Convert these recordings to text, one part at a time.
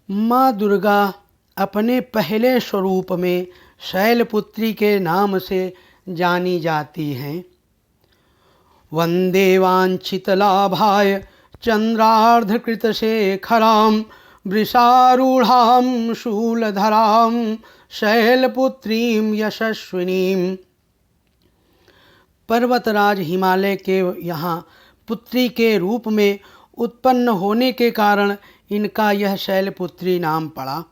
माँ दुर्गा अपने पहले स्वरूप में शैलपुत्री के नाम से जानी जाती हैं। वंदे वांछितलाभाय चंद्रार्धकृतशेखरां वृषारूढ़ां शूलधरां शैलपुत्रीं यशस्विनीं। पर्वतराज हिमालय के यहाँ पुत्री के रूप में उत्पन्न होने के कारण इनका यह शैलपुत्री नाम पड़ा।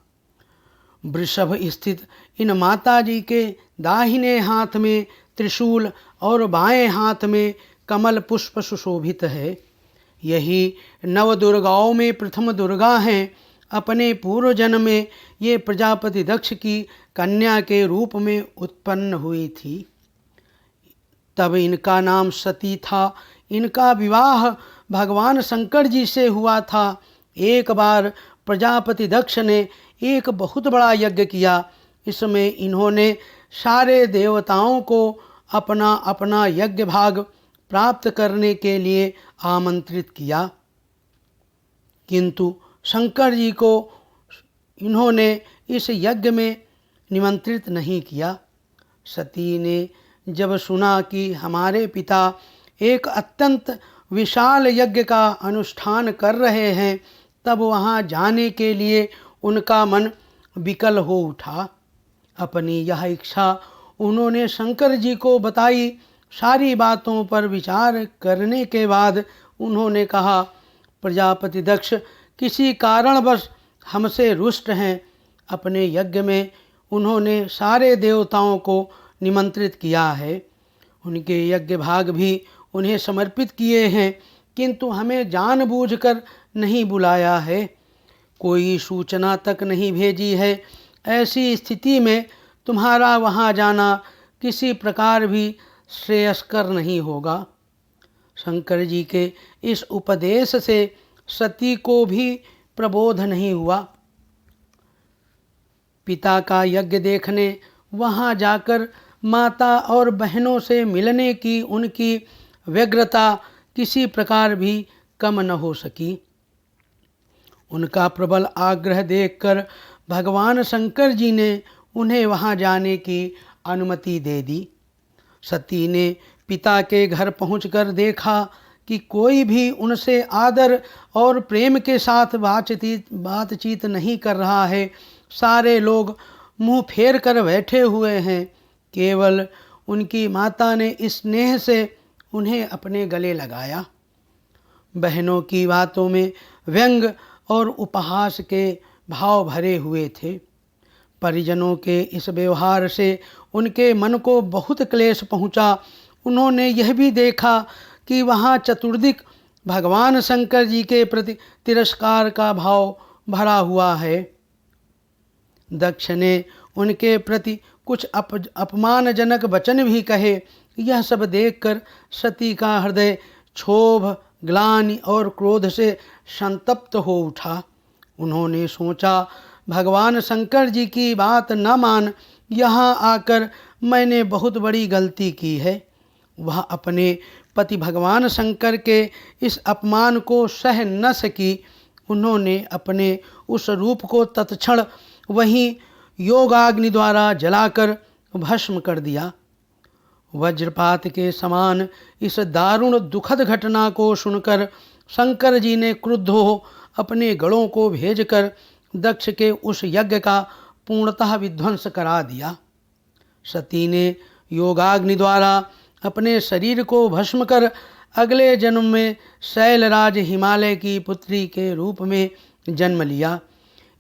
वृषभ स्थित इन माताजी के दाहिने हाथ में त्रिशूल और बाएं हाथ में कमल पुष्प सुशोभित है। यही नव दुर्गाओं में प्रथम दुर्गा हैं। अपने पूर्व जन्म में ये प्रजापति दक्ष की कन्या के रूप में उत्पन्न हुई थी। तब इनका नाम सती था। इनका विवाह भगवान शंकर जी से हुआ था। एक बार प्रजापति दक्ष ने एक बहुत बड़ा यज्ञ किया। इसमें इन्होंने सारे देवताओं को अपना अपना यज्ञ भाग प्राप्त करने के लिए आमंत्रित किया, किंतु शंकर जी को इन्होंने इस यज्ञ में निमंत्रित नहीं किया। सती ने जब सुना कि हमारे पिता एक अत्यंत विशाल यज्ञ का अनुष्ठान कर रहे हैं, तब वहाँ जाने के लिए उनका मन विकल हो उठा। अपनी यह इच्छा उन्होंने शंकर जी को बताई। सारी बातों पर विचार करने के बाद उन्होंने कहा, प्रजापति दक्ष किसी कारणवश हमसे रुष्ट हैं। अपने यज्ञ में उन्होंने सारे देवताओं को निमंत्रित किया है। उनके यज्ञ भाग भी उन्हें समर्पित किए हैं, किंतु हमें जानबूझकर नहीं बुलाया है, कोई सूचना तक नहीं भेजी है। ऐसी स्थिति में तुम्हारा वहाँ जाना किसी प्रकार भी श्रेयस्कर नहीं होगा। शंकर जी के इस उपदेश से सती को भी प्रबोध नहीं हुआ। पिता का यज्ञ देखने वहाँ जाकर माता और बहनों से मिलने की उनकी व्यग्रता किसी प्रकार भी कम न हो सकी। उनका प्रबल आग्रह देखकर भगवान शंकर जी ने उन्हें वहाँ जाने की अनुमति दे दी। सती ने पिता के घर पहुंचकर देखा कि कोई भी उनसे आदर और प्रेम के साथ बातचीत नहीं कर रहा है। सारे लोग मुंह फेर कर बैठे हुए हैं। केवल उनकी माता ने स्नेह से उन्हें अपने गले लगाया। बहनों की बातों में व्यंग और उपहास के भाव भरे हुए थे। परिजनों के इस व्यवहार से उनके मन को बहुत क्लेश पहुंचा। उन्होंने यह भी देखा कि वहाँ चतुर्दिक भगवान शंकर जी के प्रति तिरस्कार का भाव भरा हुआ है। दक्ष ने उनके प्रति कुछ अपमानजनक वचन भी कहे। यह सब देखकर सती का हृदय क्षोभ, ग्लानि और क्रोध से संतप्त हो उठा। उन्होंने सोचा, भगवान शंकर जी की बात न मान यहाँ आकर मैंने बहुत बड़ी गलती की है। वह अपने पति भगवान शंकर के इस अपमान को सह न सकी। उन्होंने अपने उस रूप को तत्क्षण वहीं योगाग्नि द्वारा जलाकर भस्म कर दिया। वज्रपात के समान इस दारुण दुखद घटना को सुनकर शंकर जी ने क्रुद्ध हो अपने गणों को भेजकर दक्ष के उस यज्ञ का पूर्णतः विध्वंस करा दिया। सती ने योगाग्नि द्वारा अपने शरीर को भस्म कर अगले जन्म में शैलराज हिमालय की पुत्री के रूप में जन्म लिया।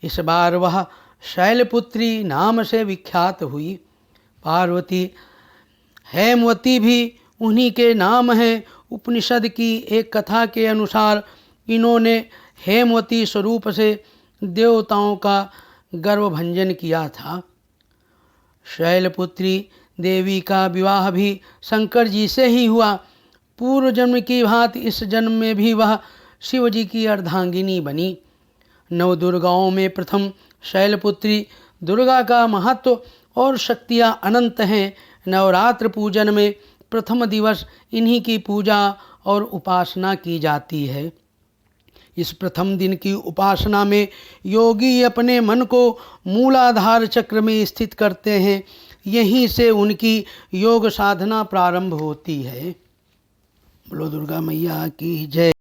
इस बार वह शैलपुत्री नाम से विख्यात हुई। पार्वती हेमवती भी उन्हीं के नाम हैं। उपनिषद की एक कथा के अनुसार इन्होंने हेमवती स्वरूप से देवताओं का गर्वभंजन किया था। शैलपुत्री देवी का विवाह भी शंकर जी से ही हुआ। पूर्व जन्म की भांति इस जन्म में भी वह शिव जी की अर्धांगिनी बनी। नव दुर्गाओं में प्रथम शैलपुत्री दुर्गा का महत्व और शक्तियाँ अनंत हैं। नवरात्र पूजन में प्रथम दिवस इन्हीं की पूजा और उपासना की जाती है। इस प्रथम दिन की उपासना में योगी अपने मन को मूलाधार चक्र में स्थित करते हैं। यहीं से उनकी योग साधना प्रारंभ होती है। बोलो दुर्गा मैया की जय।